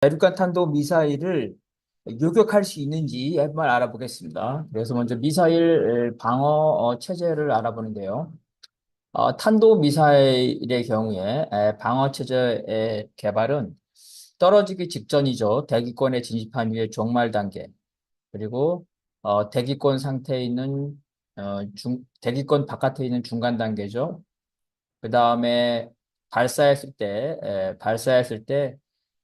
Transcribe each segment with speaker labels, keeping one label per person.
Speaker 1: 대륙간 탄도 미사일을 요격할 수 있는지 한번 알아보겠습니다. 그래서 먼저 미사일 방어 체제를 알아보는데요. 탄도 미사일의 경우에 방어 체제의 개발은 떨어지기 직전이죠. 대기권에 진입한 후에 종말 단계, 그리고 대기권 상태에 있는 대기권 바깥에 있는 중간 단계죠. 그 다음에 발사했을 때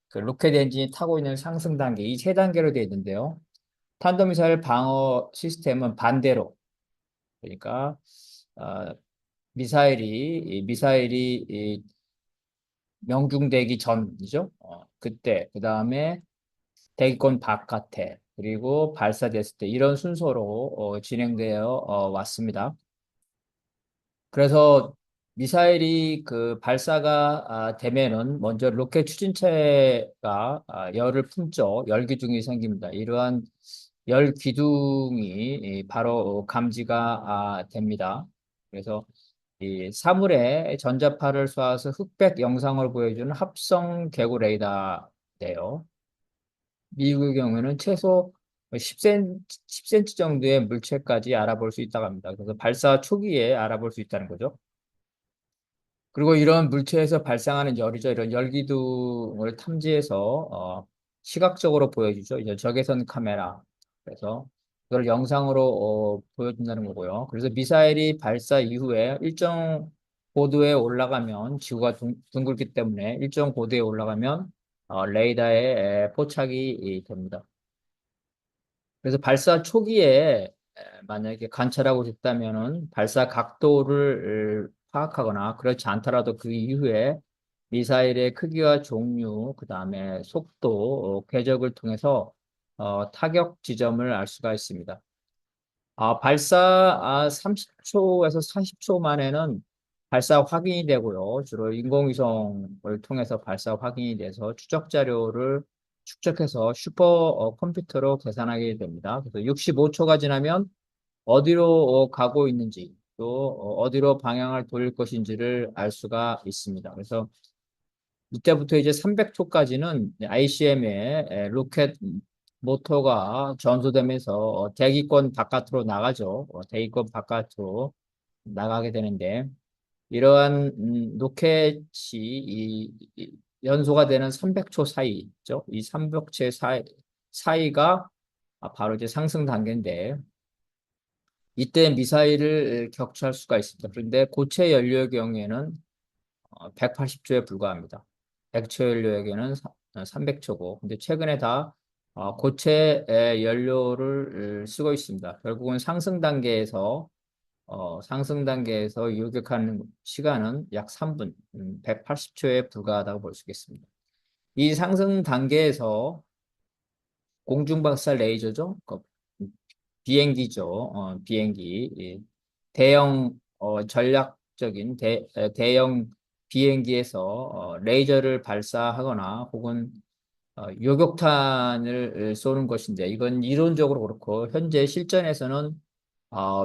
Speaker 1: 그 로켓 엔진이 타고 있는 상승 단계, 이 세 단계로 되어 있는데요. 탄도미사일 방어 시스템은 반대로, 그러니까 어, 미사일이 명중되기 전이죠. 그때, 그 다음에 대기권 바깥에, 그리고 발사됐을 때, 이런 순서로 진행되어 왔습니다. 그래서 미사일이 그 발사가 되면은 먼저 로켓 추진체가 열을 품죠. 열 기둥이 생깁니다. 이러한 열 기둥이 바로 감지가 됩니다. 그래서 이 사물에 전자파를 쏘아서 흑백 영상을 보여주는 합성 개구 레이더인데요. 미국의 경우에는 최소 10cm 정도의 물체까지 알아볼 수 있다고 합니다. 그래서 발사 초기에 알아볼 수 있다는 거죠. 그리고 이런 물체에서 발생하는 열이죠. 이런 열기둥을 탐지해서 시각적으로 보여주죠. 이제 적외선 카메라. 그래서 그걸 영상으로 보여준다는 거고요. 그래서 미사일이 발사 이후에 일정 고도에 올라가면 지구가 둥글기 때문에 일정 고도에 올라가면 레이더에 포착이 됩니다. 그래서 발사 초기에 만약에 관찰하고 있다면은 발사 각도를 파악하거나 그렇지 않더라도 그 이후에 미사일의 크기와 종류, 그 다음에 속도, 궤적을 통해서 타격 지점을 알 수가 있습니다. 발사 30초에서 40초 만에는 발사 확인이 되고요. 주로 인공위성을 통해서 발사 확인이 돼서 추적 자료를 축적해서 슈퍼 컴퓨터로 계산하게 됩니다. 그래서 65초가 지나면 어디로 가고 있는지 또 어디로 방향을 돌릴 것인지를 알 수가 있습니다. 그래서 이때부터 이제 300초까지는 ICM의 로켓 모터가 전소되면서 대기권 바깥으로 나가죠. 대기권 바깥으로 나가게 되는데 이러한 로켓이 연소가 되는 300초 사이죠. 이 300초 사이가 바로 이제 상승 단계인데 이때 미사일을 격추할 수가 있습니다. 그런데 고체 연료의 경우에는 180초에 불과합니다. 액체 연료에게는 300초고, 근데 최근에 다 고체 연료를 쓰고 있습니다. 결국은 상승 단계에서 요격하는 시간은 약 3분, 180초에 불과하다고 볼 수 있겠습니다. 이 상승 단계에서 공중박살 레이저죠. 비행기죠. 비행기. 대형 전략적인 대형 비행기에서 레이저를 발사하거나 혹은 요격탄을 쏘는 것인데 이건 이론적으로 그렇고 현재 실전에서는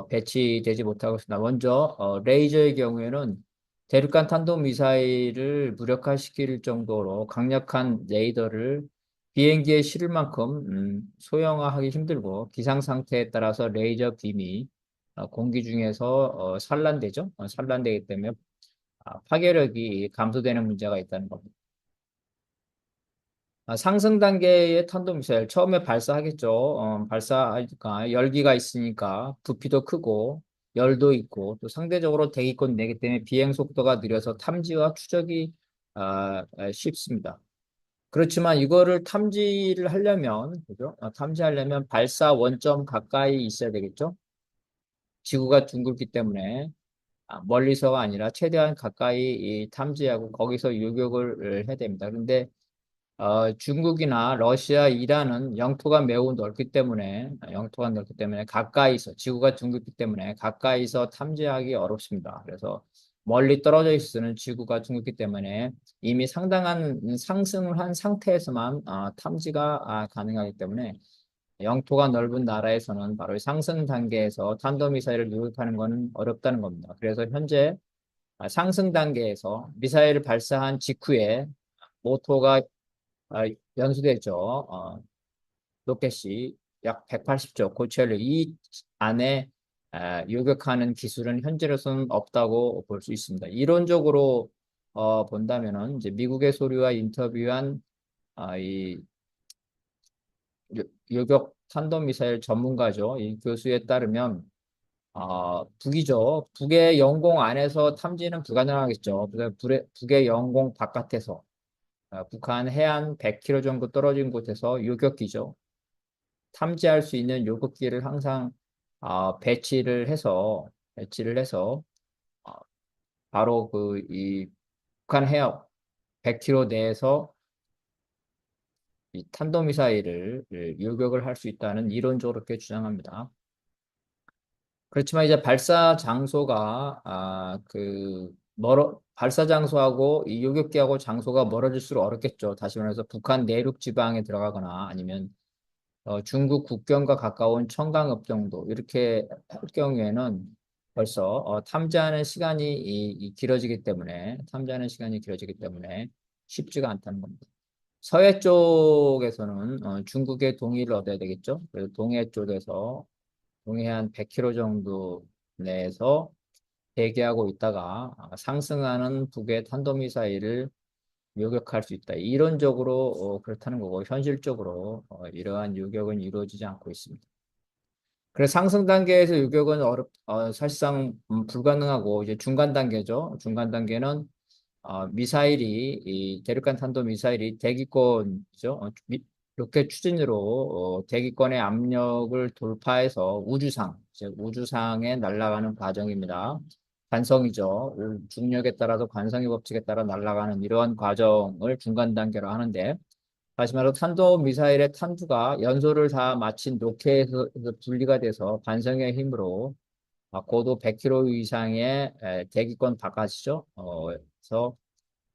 Speaker 1: 배치되지 못하고 있습니다. 먼저 레이저의 경우에는 대륙간 탄도미사일을 무력화시킬 정도로 강력한 레이더를 비행기에 실을 만큼 소형화하기 힘들고 기상 상태에 따라서 레이저 빔이 공기 중에서 산란되죠. 산란되기 때문에 파괴력이 감소되는 문제가 있다는 겁니다. 상승 단계의 탄도미사일 처음에 발사하겠죠. 발사하니까 열기가 있으니까 부피도 크고 열도 있고 또 상대적으로 대기권 내기 때문에 비행 속도가 느려서 탐지와 추적이 쉽습니다. 그렇지만 이거를 탐지를 하려면 그죠? 탐지하려면 발사 원점 가까이 있어야 되겠죠. 지구가 둥글기 때문에 멀리서가 아니라 최대한 가까이 탐지하고 거기서 요격을 해야 됩니다. 그런데 중국이나 러시아, 이란은 영토가 넓기 때문에 가까이서, 지구가 둥글기 때문에 가까이서 탐지하기 어렵습니다. 그래서 멀리 떨어져 있으는 지구가 둥글기 때문에 이미 상당한 상승을 한 상태에서만 탐지가 가능하기 때문에 영토가 넓은 나라에서는 바로 상승 단계에서 탄도미사일을 요격하는 것은 어렵다는 겁니다. 그래서 현재 상승 단계에서 미사일을 발사한 직후에 모토가 연수되죠. 로켓이 약 180조 고철을 이 안에 요격하는 기술은 현재로서는 없다고 볼 수 있습니다. 이론적으로 본다면은 이제 미국의 소리와 인터뷰한 이 요격 탄도미사일 전문가죠. 이 교수에 따르면 북이죠. 북의 영공 안에서 탐지는 불가능하겠죠. 그래서 북의 영공 바깥에서 북한 해안 100km 정도 떨어진 곳에서 요격기죠. 탐지할 수 있는 요격기를 항상 배치를 해서 어, 바로 그 이 북한 해역 100km 내에서 이 탄도미사일을 요격을 할 수 있다는 이론적으로 그렇게 주장합니다. 그렇지만 이제 발사 장소가 발사 장소하고 이 요격기하고 장소가 멀어질수록 어렵겠죠. 다시 말해서 북한 내륙 지방에 들어가거나 아니면 중국 국경과 가까운 청강읍 정도 이렇게 할 경우에는 벌써 탐지하는 시간이 길어지기 때문에 쉽지가 않다는 겁니다. 서해 쪽에서는 중국의 동의를 얻어야 되겠죠. 그래서 동해안 100km 정도 내에서 대기하고 있다가 상승하는 북의 탄도미사일을 요격할 수 있다. 이론적으로 그렇다는 거고 현실적으로 이러한 요격은 이루어지지 않고 있습니다. 그래서 상승 단계에서 요격은 사실상 불가능하고 이제 중간 단계죠. 중간 단계는 이 대륙간 탄도 미사일이 대기권이죠. 로켓 추진으로 대기권의 압력을 돌파해서 우주상에 날아가는 과정입니다. 관성이죠. 중력에 따라서 관성의 법칙에 따라 날아가는 이러한 과정을 중간 단계로 하는데 다시 말해서 탄도 미사일의 탄두가 연소를 다 마친 로켓에서 분리가 돼서 관성의 힘으로 고도 100km 이상의 대기권 바깥이죠. 그래서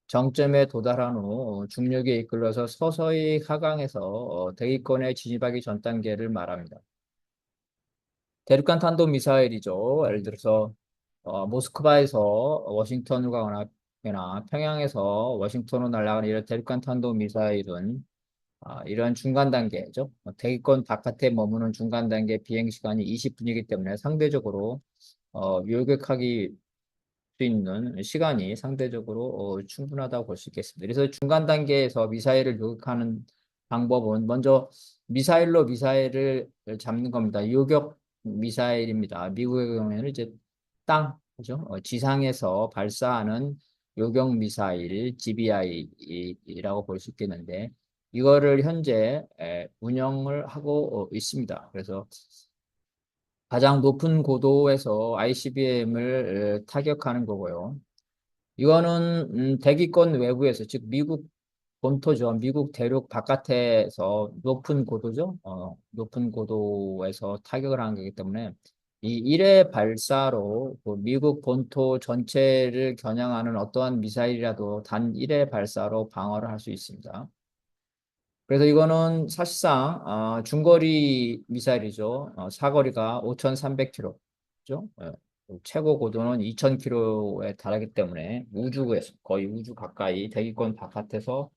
Speaker 1: 정점에 도달한 후 중력에 이끌려서 서서히 하강해서 대기권에 진입하기 전 단계를 말합니다. 대륙간 탄도 미사일이죠. 예를 들어서 모스크바에서 워싱턴으로 가거나 평양에서 워싱턴으로 날아가는 이런 대륙간 탄도 미사일은 이런 중간 단계죠. 대기권 바깥에 머무는 중간 단계 비행 시간이 20분이기 때문에 상대적으로 요격하기 수 있는 시간이 상대적으로 충분하다고 볼 수 있겠습니다. 그래서 중간 단계에서 미사일을 요격하는 방법은 먼저 미사일을 잡는 겁니다. 요격 미사일입니다. 미국의 경우에는 이제 그죠? 지상에서 발사하는 요격 미사일 GBI라고 볼 수 있겠는데 이거를 현재 운영을 하고 있습니다. 그래서 가장 높은 고도에서 ICBM을 타격하는 거고요. 이거는 대기권 외부에서 즉 미국 본토죠. 미국 대륙 바깥에서 높은 고도에서 타격을 하는 거기 때문에 이 일회 발사로 그 미국 본토 전체를 겨냥하는 어떠한 미사일이라도 단 1회 발사로 방어를 할 수 있습니다. 그래서 이거는 사실상 중거리 미사일이죠. 사거리가 5,300km죠. 최고 고도는 2,000km에 달하기 때문에 우주에서 거의 우주 가까이 대기권 바깥에서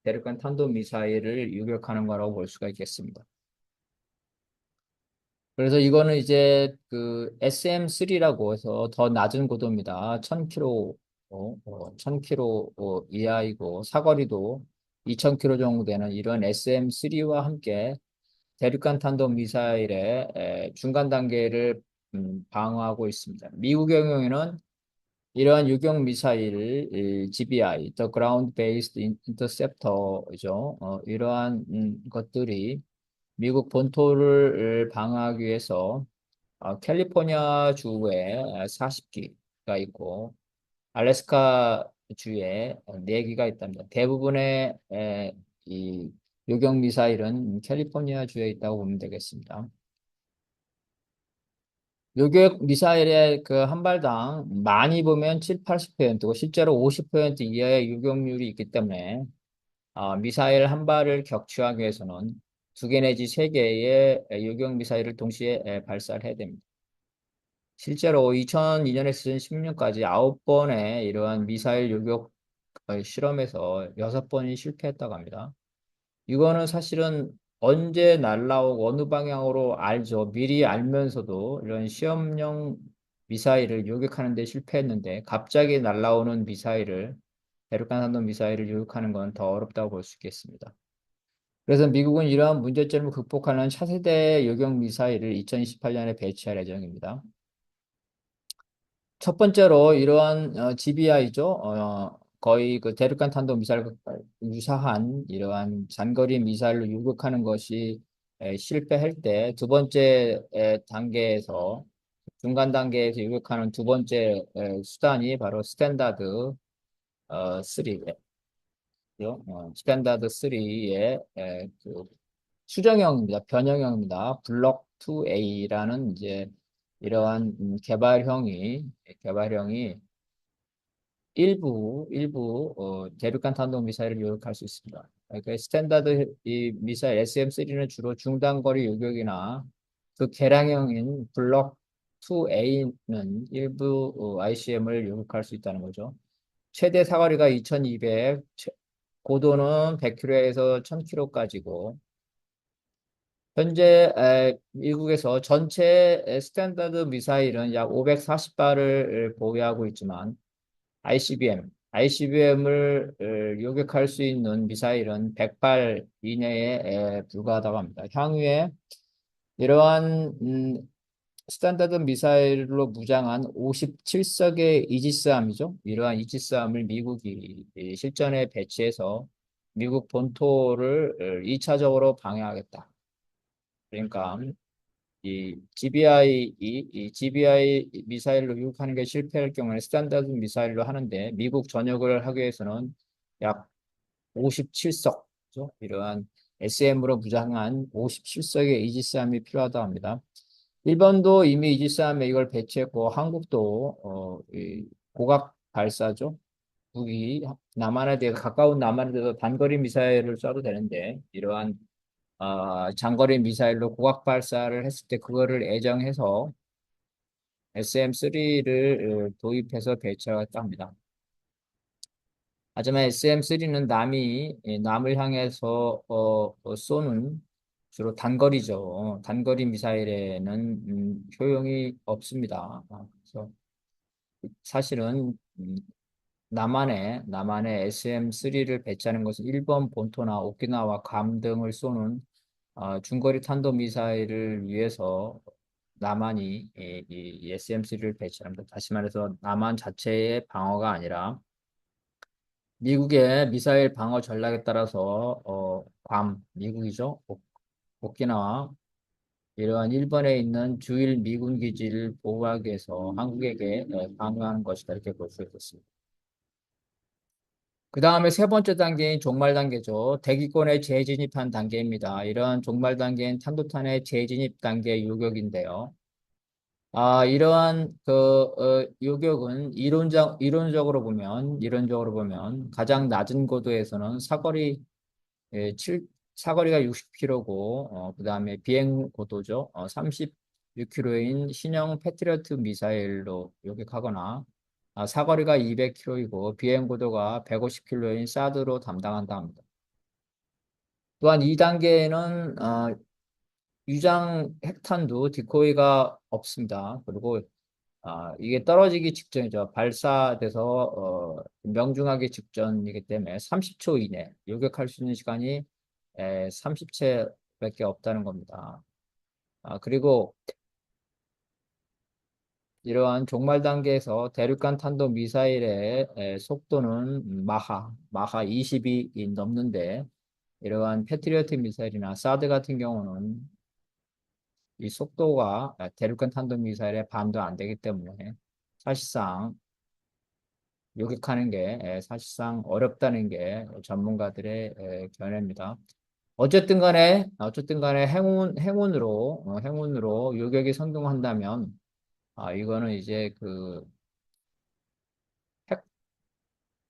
Speaker 1: 대륙간 탄도 미사일을 유격하는 거라고 볼 수가 있겠습니다. 그래서 이거는 이제 그 SM3라고 해서 더 낮은 고도입니다. 1000km 이하이고 사거리도 2000km 정도 되는 이런 SM3와 함께 대륙간 탄도 미사일의 중간 단계를 방어하고 있습니다. 미국의 경우에는 이러한 유격 미사일 GBI, The Ground Based Interceptor이죠. 이러한 것들이 미국 본토를 방어하기 위해서 캘리포니아 주에 40기가 있고 알래스카 주에 4기가 있답니다. 대부분의 이 요격 미사일은 캘리포니아 주에 있다고 보면 되겠습니다. 요격 미사일의 그 한 발당 많이 보면 7, 80%고 실제로 50% 이하의 요격률이 있기 때문에 미사일 한 발을 격추하기 위해서는 2개 내지 3개의 요격 미사일을 동시에 발사를 해야 됩니다. 실제로 2002년에서 2016년까지 9번의 이러한 미사일 요격 실험에서 6번이 실패했다고 합니다. 이거는 사실은 언제 날라오고 어느 방향으로 알죠. 미리 알면서도 이런 시험용 미사일을 요격하는 데 실패했는데 갑자기 날라오는 미사일을 대륙간 탄도 미사일을 요격하는 건 더 어렵다고 볼 수 있겠습니다. 그래서 미국은 이러한 문제점을 극복하는 차세대 요격 미사일을 2028년에 배치할 예정입니다. 첫 번째로 이러한 GBI죠. 거의 그 대륙간 탄도 미사일과 유사한 이러한 장거리 미사일로 유격하는 것이 실패할 때 두 번째 단계에서 중간 단계에서 유격하는 두 번째 수단이 바로 스탠다드 3요. 스탠다드 3의 그 수정형입니다. 변형형입니다. 블록 2A라는 이제 이러한 개발형이 일부 대륙간 탄도 미사일을 요격할 수 있습니다. 그러니까 스탠다드 이 미사일 SM3는 주로 중단거리 요격이나 그 개량형인 블록 2A는 일부 ICM을 요격할 수 있다는 거죠. 최대 사거리가 2200, 고도는 100km에서 1000km까지고 현재 미국에서 전체 스탠다드 미사일은 약 540발을 보유하고 있지만 ICBM을 요격할 수 있는 미사일은 100발 이내에 불과하다고 합니다. 향후에 이러한 스탠다드 미사일로 무장한 57석의 이지스함이죠. 이러한 이지스함을 미국이 실전에 배치해서 미국 본토를 2차적으로 방해하겠다. 그러니까 이 GBI 미사일로 유혹하는 게 실패할 경우에 스탠다드 미사일로 하는데 미국 전역을 하기 위해서는 약 57석, 죠 이러한 SM으로 무장한 57석의 이지스함이 필요하다고 합니다. 일본도 이미 이지스함에 이걸 배치했고 한국도 이 고각 발사죠. 북이 남한에 대해서 가까운 남한에 대해서 단거리 미사일을 쏴도 되는데 이러한 장거리 미사일로 고각 발사를 했을 때 그거를 애정해서 SM3를 도입해서 배치하겠다 합니다. 하지만 SM3는 남을 향해서 쏘는 주로 단거리죠. 단거리 미사일에는 효용이 없습니다. 그래서 사실은 남한에 SM3를 배치하는 것은 일본 본토나 오키나와 괌 등을 쏘는 중거리 탄도 미사일을 위해서 남한이 이 SM3를 배치합니다. 다시 말해서 남한 자체의 방어가 아니라 미국의 미사일 방어 전략에 따라서 미국이죠. 오키나와 이러한 일본에 있는 주일 미군 기지를 보호하기 위해서 한국에게 강요하는 것이다 이렇게 볼 수 있겠습니다. 그 다음에 세 번째 단계인 종말 단계죠. 대기권에 재진입한 단계입니다. 이러한 종말 단계인 탄도탄의 재진입 단계 요격인데요. 이러한 요격은 이론적으로 보면 가장 낮은 고도에서는 사거리가 60km고, 그 다음에 비행 고도죠. 36km인 신형 패트리어트 미사일로 요격하거나, 사거리가 200km이고, 비행 고도가 150km인 사드로 담당한다 합니다. 또한 2단계에는 유장 핵탄두 디코이가 없습니다. 그리고 이게 떨어지기 직전이죠. 발사돼서 명중하기 직전이기 때문에 30초 이내 요격할 수 있는 시간이 30채밖에 없다는 겁니다. 그리고 이러한 종말 단계에서 대륙간 탄도 미사일의 속도는 마하 20이 넘는데 이러한 패트리어트 미사일이나 사드 같은 경우는 이 속도가 대륙간 탄도 미사일의 반도 안 되기 때문에 사실상 요격하는 게 사실상 어렵다는 게 전문가들의 견해입니다. 어쨌든 간에 행운으로 요격이 성공한다면 이거는 이제 그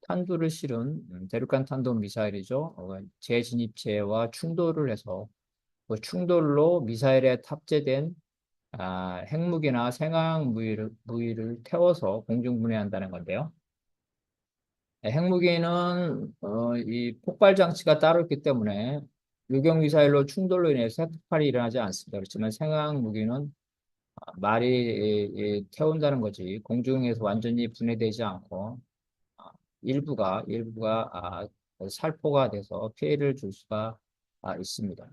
Speaker 1: 핵탄두를 실은 대륙간 탄도 미사일이죠. 재진입체와 충돌을 해서 그 충돌로 미사일에 탑재된 핵무기나 생화학 무기를 태워서 공중분해한다는 건데요. 핵무기는 이 폭발 장치가 따로 있기 때문에 유격 미사일로 충돌로 인해서 핵폭발이 일어나지 않습니다. 그렇지만 생화학 무기는 말이 태운다는 거지 공중에서 완전히 분해되지 않고 아, 일부가 살포가 돼서 피해를 줄 수가 있습니다.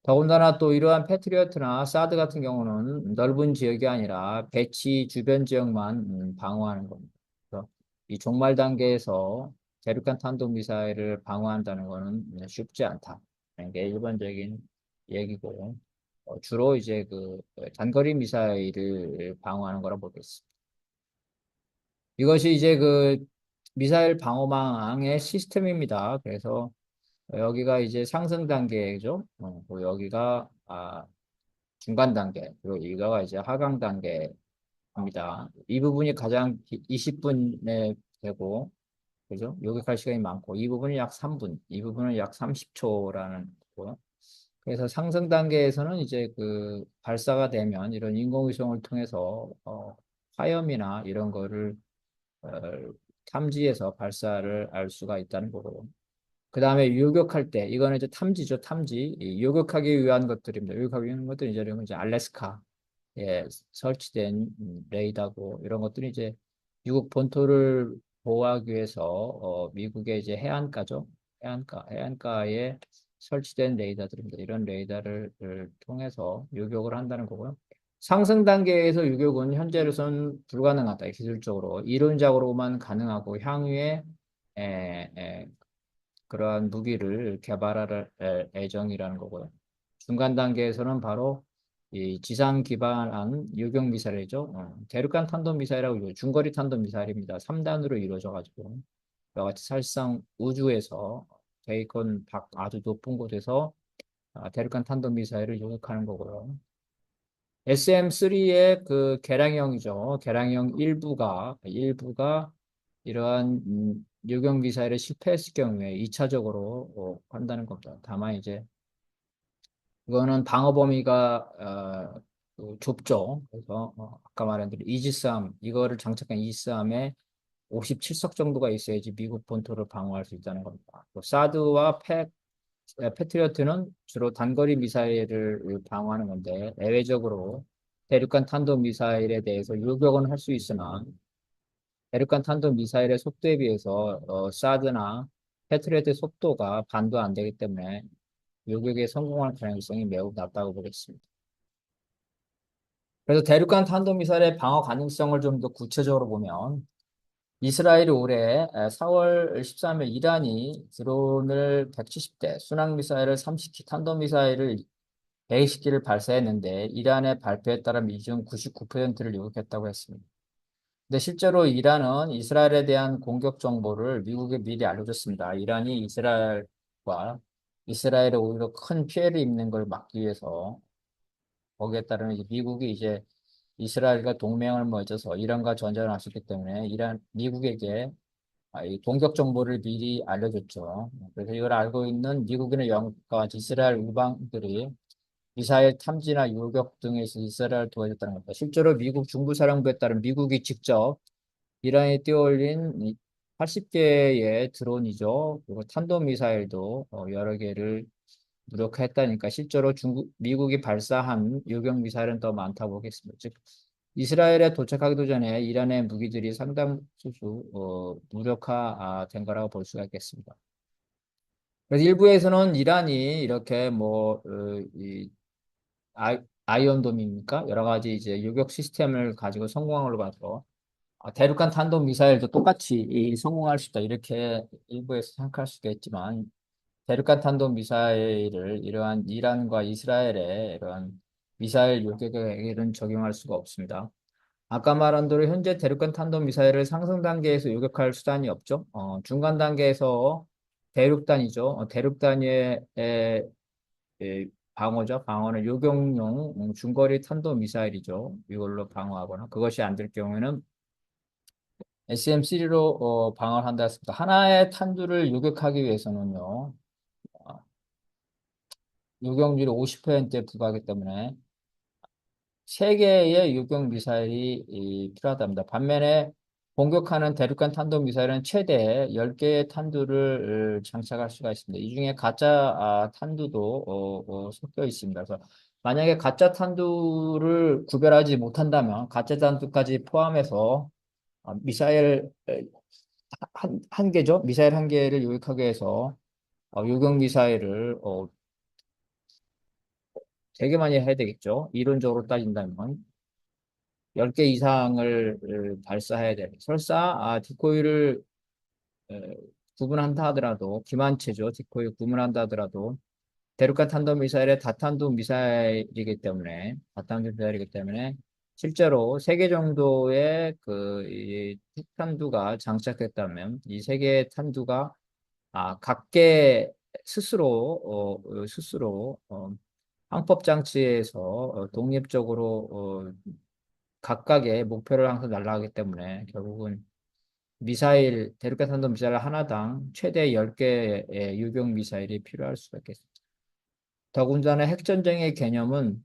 Speaker 1: 더군다나 또 이러한 패트리어트나 사드 같은 경우는 넓은 지역이 아니라 배치 주변 지역만 방어하는 겁니다. 그래서 이 종말 단계에서 대륙간 탄도미사일을 방어한다는 것은 쉽지 않다. 이게 일반적인 얘기고 주로 이제 그 단거리 미사일을 방어하는 거라 보겠습니다. 이것이 이제 그 미사일 방어망의 시스템입니다. 그래서 여기가 이제 상승 단계죠. 그리고 여기가 중간 단계, 그리고 이거가 이제 하강 단계입니다. 이 부분이 가장 20분에 되고, 그죠? 요격할 시간이 많고, 이 부분이 약 3분, 이 부분은 약 30초라는 거고요. 그래서 상승 단계에서는 이제 그 발사가 되면 이런 인공위성을 통해서 화염이나 이런 거를 어, 탐지해서 발사를 할 수가 있다는 거고요. 그 다음에 요격할 때, 이거는 이제 탐지죠, 탐지. 이 요격하기 위한 것들입니다. 요격하기 위한 것들은 이제 알래스카에 설치된 레이더고, 이런 것들이 이제 미국 본토를 보호하기 위해서, 미국의 이제 해안가죠. 해안가에 설치된 레이더들입니다. 이런 레이더를 통해서 요격을 한다는 거고요. 상승 단계에서 요격은 현재로선 불가능하다, 기술적으로. 이론적으로만 가능하고, 향후에 그러한 무기를 개발할 예정이라는 거고요. 중간 단계에서는 바로 이 지상 기반한 유격 미사일이죠. 대륙간 탄도 미사일이라고 이거 중거리 탄도 미사일입니다. 3단으로 이루어져 가지고 이와 같이 사실상 우주에서 대기권 밖 아주 높은 곳에서 대륙간 탄도 미사일을 요격하는 거고요. SM3의 그 개량형이죠. 개량형 일부가 이러한 유격 미사일을 실패했을 경우에 2차적으로 한다는 겁니다. 다만 이제 그거는 방어 범위가 그 좁죠. 그래서 아까 말한 대로 이지스함 이거를 장착한 이지스함에 57석 정도가 있어야지 미국 본토를 방어할 수 있다는 겁니다. 또 사드와 패트리어트는 주로 단거리 미사일을 방어하는 건데 예외적으로 대륙간 탄도 미사일에 대해서 요격은 할 수 있으나 대륙간 탄도 미사일의 속도에 비해서 사드나 패트리어트의 속도가 반도 안 되기 때문에 요격에 성공할 가능성이 매우 낮다고 보겠습니다. 그래서 대륙간 탄도 미사일의 방어 가능성을 좀 더 구체적으로 보면 이스라엘이 올해 4월 13일 이란이 드론을 170대, 순항 미사일을 30기, 탄도 미사일을 120기를 발사했는데 이란의 발표에 따라 미중 99%를 요격했다고 했습니다. 근데 실제로 이란은 이스라엘에 대한 공격 정보를 미국에 미리 알려줬습니다. 이란이 이스라엘에 오히려 큰 피해를 입는 걸 막기 위해서 거기에 따르면 이제 미국이 이제 이스라엘과 동맹을 맺어서 이란과 전쟁을 할 수 있기 때문에 미국에게 이 공격 정보를 미리 알려줬죠. 그래서 이걸 알고 있는 미국이나 영국과 같이 이스라엘 우방들이 미사일 탐지나 요격 등에서 이스라엘을 도와줬다는 겁니다. 실제로 미국 중부사령부에 따른 미국이 직접 이란에 띄워올린 80개의 드론이죠. 그리고 탄도미사일도 여러 개를 무력화했다니까 실제로 미국이 발사한 요격 미사일은 더 많다고 보겠습니다. 즉 이스라엘에 도착하기도 전에 이란의 무기들이 상당수 무력화된 거라고 볼 수가 있겠습니다. 그래서 일부에서는 이란이 이렇게 아이언돔입니까? 여러 가지 이제 요격 시스템을 가지고 성공한 걸로 봐서 대륙간 탄도 미사일도 똑같이 성공할 수 있다 이렇게 일부에서 생각할 수가 있지만 대륙간 탄도 미사일을 이러한 이란과 이스라엘의 이러한 미사일 요격에는 적용할 수가 없습니다. 아까 말한 대로 현재 대륙간 탄도 미사일을 상승 단계에서 요격할 수단이 없죠. 중간 단계에서 대륙단이죠. 대륙 단위의 방어죠. 방어는 요격용 중거리 탄도 미사일이죠. 이걸로 방어하거나 그것이 안 될 경우에는 SM3로 방어를 한다 했습니다. 하나의 탄두를 요격하기 위해서는요. 어, 요격률이 50%에 불과하기 때문에 세 개의 요격 미사일이 필요하답니다. 반면에 공격하는 대륙간 탄도미사일은 최대 10개의 탄두를 장착할 수가 있습니다. 이 중에 가짜 탄두도 섞여 있습니다. 그래서 만약에 가짜 탄두를 구별하지 못한다면 가짜 탄두까지 포함해서 미사일 한 개죠. 미사일 한 개를 요격하게 해서 요격 미사일을 되게 많이 해야 되겠죠. 이론적으로 따진다면 10개 이상을 발사해야 돼요. 설사 디코이를 에, 구분한다 하더라도 기만체죠. 디코이 구분한다 하더라도 대륙간 탄도미사일의 다탄도 미사일이기 때문에 다탄도 미사일이기 때문에 실제로 3개 정도의 이 핵탄두가 장착됐다면 이 3개의 탄두가 각계 스스로 항법 장치에서 독립적으로 각각의 목표를 항상 날아가기 때문에 결국은 대륙간 탄도 미사일 하나당 최대 10개의 유격 미사일이 필요할 수가 있겠습니다. 더군다나 핵전쟁의 개념은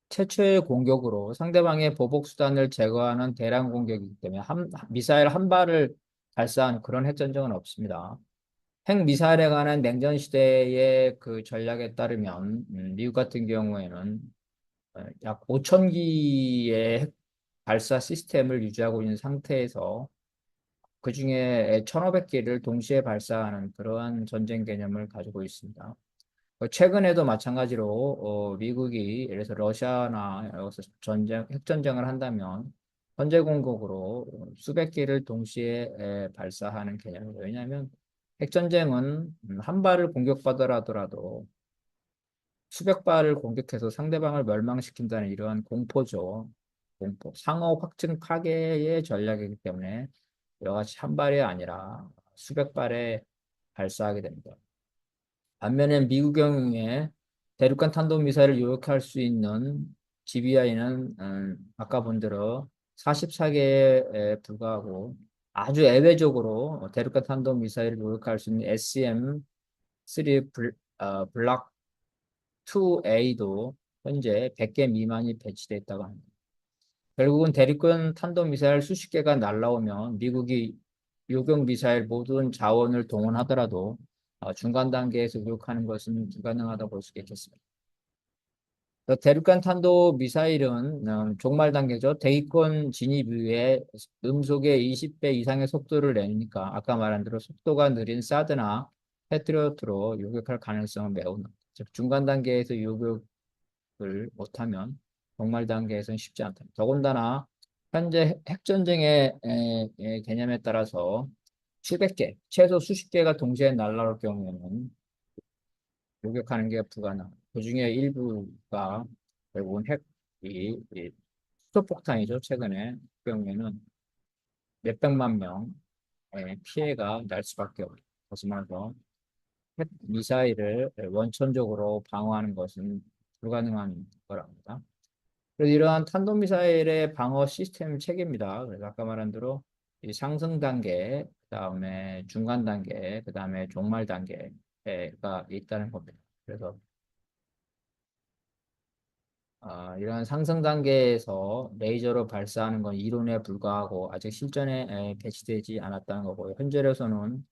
Speaker 1: 최초의 공격으로 상대방의 보복 수단을 제거하는 대량 공격이기 때문에 미사일 한 발을 발사한 그런 핵전쟁은 없습니다. 핵미사일에 관한 냉전 시대의 그 전략에 따르면 미국 같은 경우에는 약 5천 기의 핵 발사 시스템을 유지하고 있는 상태에서 그중에 1,500개를 동시에 발사하는 그러한 전쟁 개념을 가지고 있습니다. 최근에도 마찬가지로 미국이 예를 들어서 러시아나 여기서 핵전쟁을 한다면 선제 공격으로 수백 개를 동시에 발사하는 개념이에요. 왜냐하면 핵전쟁은 한 발을 공격받으라도 수백 발을 공격해서 상대방을 멸망시킨다는 이러한 공포죠. 공포. 상호 확증 파괴의 전략이기 때문에 이와 같이 한 발이 아니라 수백 발에 발사하게 됩니다. 반면에 미국 경우에 대륙간 탄도미사일을 요격할 수 있는 GBI는 아까 본 대로 44개에 불과하고 아주 예외적으로 대륙간 탄도미사일을 요격할 수 있는 SCM-3 블락 2A도 현재 100개 미만이 배치되어 있다고 합니다. 결국은 대륙간 탄도미사일 수십 개가 날라오면 미국이 요격 미사일 모든 자원을 동원하더라도 중간 단계에서 요격하는 것은 불가능하다고 볼 수 있겠습니다. 대륙간 탄도 미사일은 종말 단계죠. 대기권 진입 이후에 음속의 20배 이상의 속도를 내니까 아까 말한 대로 속도가 느린 사드나 패트리어트로 요격할 가능성은 매우 높다. 즉 중간 단계에서 요격을 못하면 종말 단계에서는 쉽지 않다. 더군다나 현재 핵전쟁의 개념에 따라서 수백 개, 최소 수십 개가 동시에 날아올 경우에는 요격하는 게 불가능. 그 중에 일부가 결국은 이 수소폭탄이죠. 최근에 그 경우에는 몇백만 명의 피해가 날 수밖에 없다. 다시 말해서 핵 미사일을 원천적으로 방어하는 것은 불가능한 거랍니다. 그래서 이러한 탄도미사일의 방어 시스템 체계입니다. 그래서 아까 말한 대로 이 상승 단계, 그다음에 중간 단계, 그다음에 종말 단계가 있다는 겁니다. 그래서 이러한 상승 단계에서 레이저로 발사하는 건 이론에 불과하고 아직 실전에 배치되지 않았다는 거고요. 현재로서는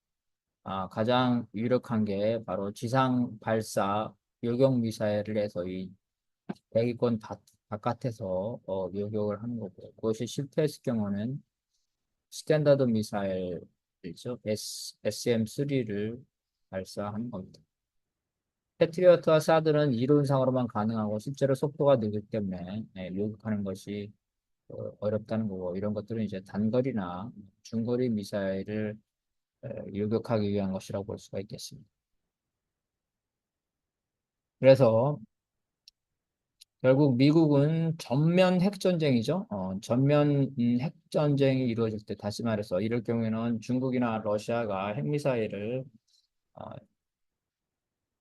Speaker 1: 가장 유력한 게 바로 지상 발사 요격 미사일을 해서 이 대기권 바깥에서 요격을 하는 거고 그것이 실패했을 경우는 스탠다드 미사일이죠. SM-3를 발사하는 겁니다. 패트리어트와 사드는 이론상으로만 가능하고 실제로 속도가 느기 때문에 요격하는 것이 어렵다는 거고 이런 것들은 이제 단거리나 중거리 미사일을 요격하기 위한 것이라고 볼 수가 있겠습니다. 그래서 결국 미국은 전면 핵전쟁이죠. 전면 핵전쟁이 이루어질 때 다시 말해서 이럴 경우에는 중국이나 러시아가 핵미사일을 어,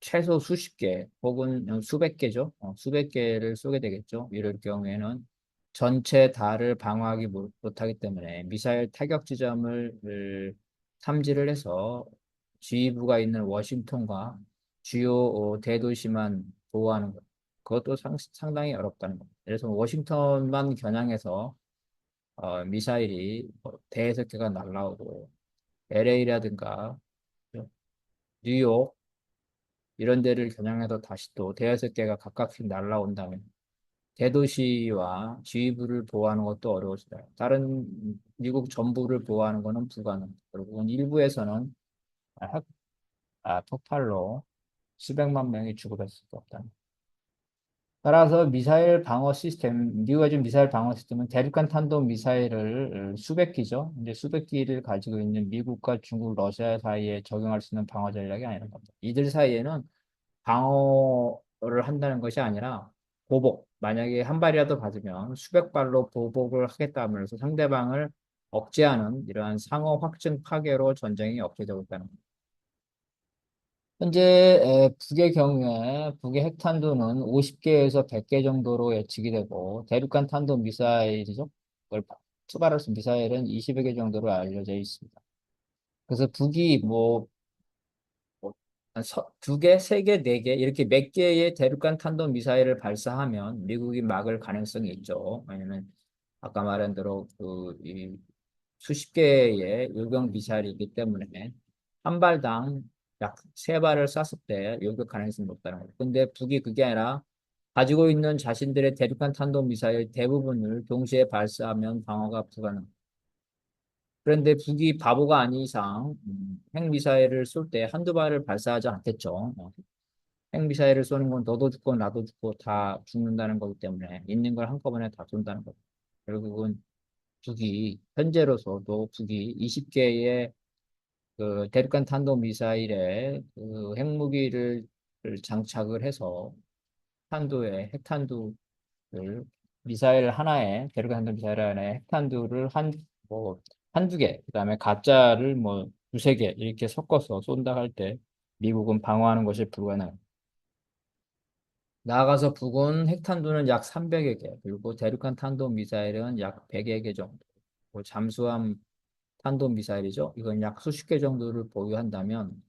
Speaker 1: 최소 수십 개 혹은 수백 개죠. 수백 개를 쏘게 되겠죠. 이럴 경우에는 전체 달을 방어하기 못하기 때문에 미사일 타격 지점을 탐지를 해서 지휘부가 있는 워싱턴과 주요 대도시만 보호하는 것. 그것도 상당히 어렵다는 겁니다. 그래서 워싱턴만 겨냥해서 미사일이 대여섯 개가 날라오고 LA라든가 뉴욕 이런 데를 겨냥해서 다시 또 대여섯 개가 각각씩 날라온다면 대도시와 지휘부를 보호하는 것도 어려워지다. 다른 미국 전부를 보호하는 것은 불가능. 결국은 일부에서는 핵, 폭발로 수백만 명이 죽을 수도 없다. 따라서 미사일 방어 시스템, 미국의 지금 미사일 방어 시스템은 대륙간 탄도 미사일을 수백 기죠. 이제 수백 기를 가지고 있는 미국과 중국, 러시아 사이에 적용할 수 있는 방어 전략이 아니라는 겁니다. 이들 사이에는 방어를 한다는 것이 아니라 보복. 만약에 한 발이라도 받으면 수백 발로 보복을 하겠다 하면서 상대방을 억제하는 이러한 상호 확증 파괴로 전쟁이 억제되고 있다는 겁니다. 현재 북의 경우에 북의 핵탄두는 50개에서 100개 정도로 예측이 되고 대륙간 탄도 미사일이죠. 그걸 투발할 수 있는 미사일은 20여 개 정도로 알려져 있습니다. 그래서 북이 두 개, 세 개, 네 개, 이렇게 몇 개의 대륙간 탄도 미사일을 발사하면 미국이 막을 가능성이 있죠. 왜냐면 아까 말한 대로 이 수십 개의 요격 미사일이기 때문에 한 발당 약 세 발을 쐈을 때 요격 가능성이 높다는 거예요. 근데 북이 그게 아니라 가지고 있는 자신들의 대륙간 탄도 미사일 대부분을 동시에 발사하면 방어가 불가능. 그런데 북이 바보가 아닌 이상 핵미사일을 쏠 때 한두 발을 발사하지 않겠죠. 핵미사일을 쏘는 건 너도 죽고 나도 죽고 다 죽는다는 거기 때문에 있는 걸 한꺼번에 다 쏜다는 거죠. 결국은 북이 현재로서도 북이 20개의 그 대륙간 탄도 미사일에 그 핵무기를 장착을 해서 탄두에 핵탄두를 미사일 하나에 대륙간 탄도 미사일 하나에 핵탄두를 뭐 한두 개, 그다음에 가짜를 뭐 두세 개 이렇게 섞어서 쏜다 할 때 미국은 방어하는 것이 불가능. 나아가서 북은 핵탄두는 약 300여 개, 그리고 대륙간 탄도 미사일은 약 100여 개 정도. 뭐 잠수함 탄도미사일이죠. 이건 약 수십 개 정도를 보유한다면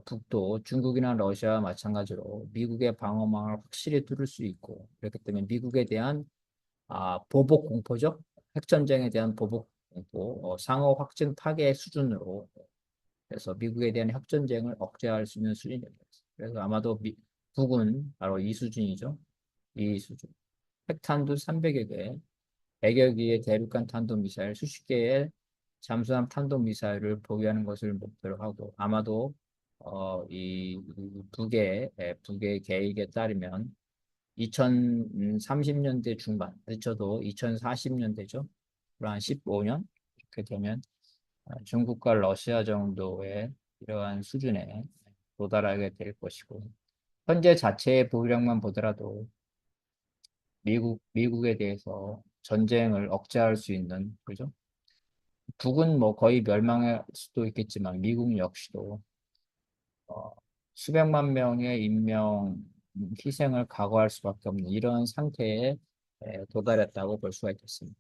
Speaker 1: 북도 중국이나 러시아와 마찬가지로 미국의 방어망을 확실히 뚫을 수 있고 그렇기 때문에 미국에 대한 보복 공포죠. 핵전쟁에 대한 보복 공포, 상호 확증 파괴 수준으로 해서 미국에 대한 핵전쟁을 억제할 수 있는 수준이 됩니다. 그래서 아마도 북은 바로 이 수준이죠. 이 수준. 핵탄두 300여 개, 100여 개의 대륙간 탄도미사일, 수십 개의 잠수함 탄도미사일을 보유하는 것을 목표로 하고 아마도 이 북의 계획에 따르면 2030년대 중반, 늦어도 2040년대죠. 한 15년 이렇게 되면 중국과 러시아 정도의 이러한 수준에 도달하게 될 것이고 현재 자체의 보유량만 보더라도 미국에 대해서 전쟁을 억제할 수 있는, 그죠? 북은 뭐 거의 멸망할 수도 있겠지만 미국 역시도 어, 수백만 명의 인명 희생을 각오할 수밖에 없는 이런 상태에 도달했다고 볼 수가 있겠습니다.